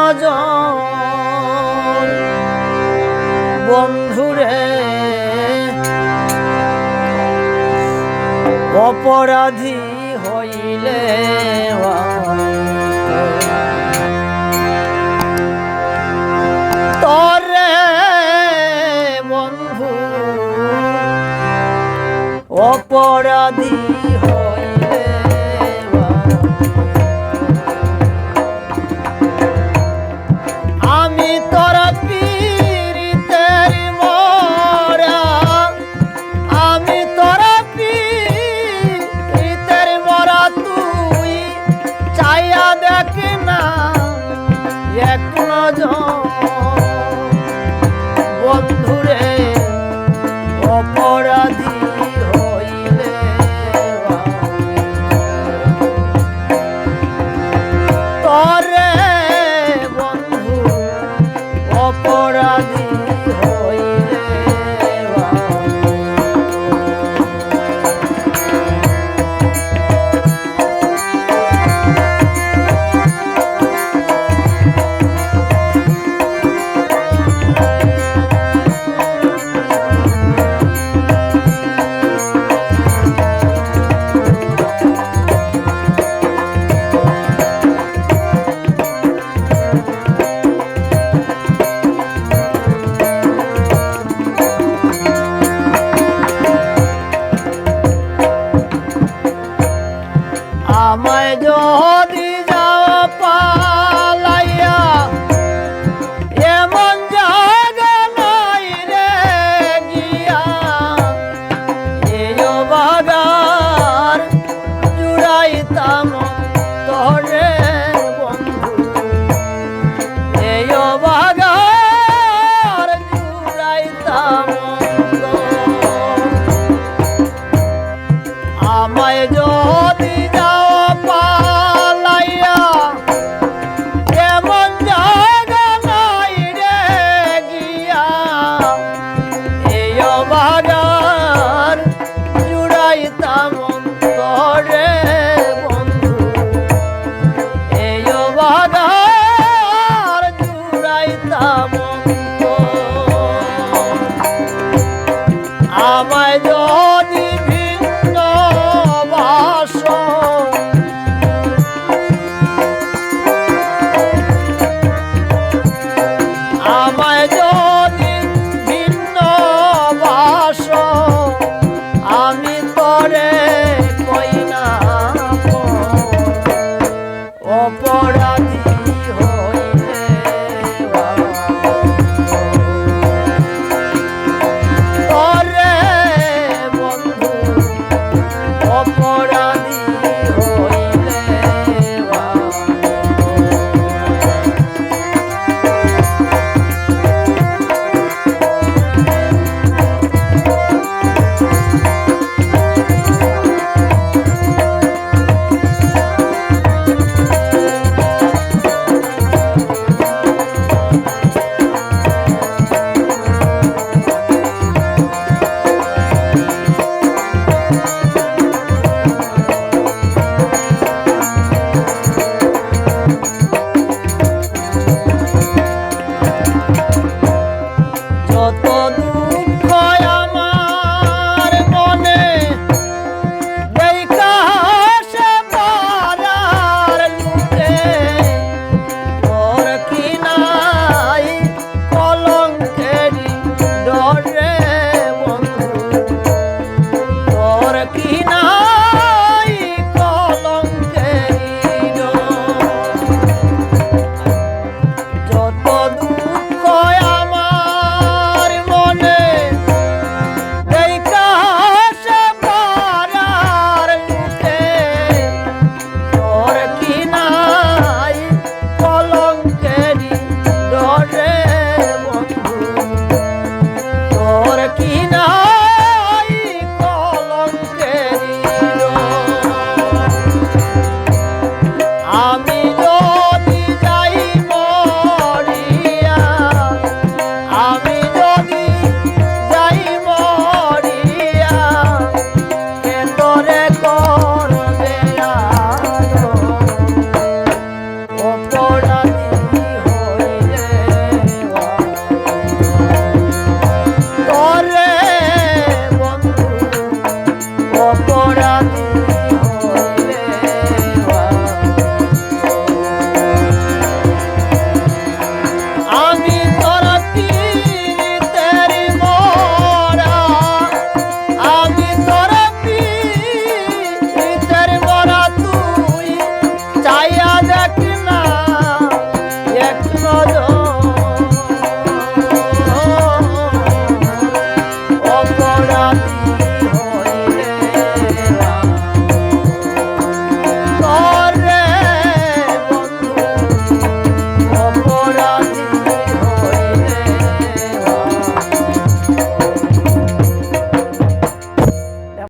নজন বন্ধুরে অপরাধী হইলে তরে বন্ধু অপরাধী হইলে আমি তোরা পীড়িতের মরা, আমি তোরা পীড়িতের মরা, তুই চাইয়া দেখ না এক নজন বন্ধুরে অপরাধী হইলে তরে বন্ধু অপরাধী হইলে আমায় যদি যাও পালাইয়া এমন জায়গা নাই রে গিয়া এই বাগার জুড়াইতাম তরে বন্ধু, এই বাগার জুড়াইতাম আমায় যদি আমায় যদি ভিন্ন বাস আমায় যদি ভিন্ন বাস আমি তরে কই না অপরাধী হইলে তরে বন্ধু অপরাধী হইলে যত দুঃখ আমার মনে দেখা সে পারার লুটে তোর কি নাই কলঙ্কেরি ডরে বন্ধু, তোর কি নাই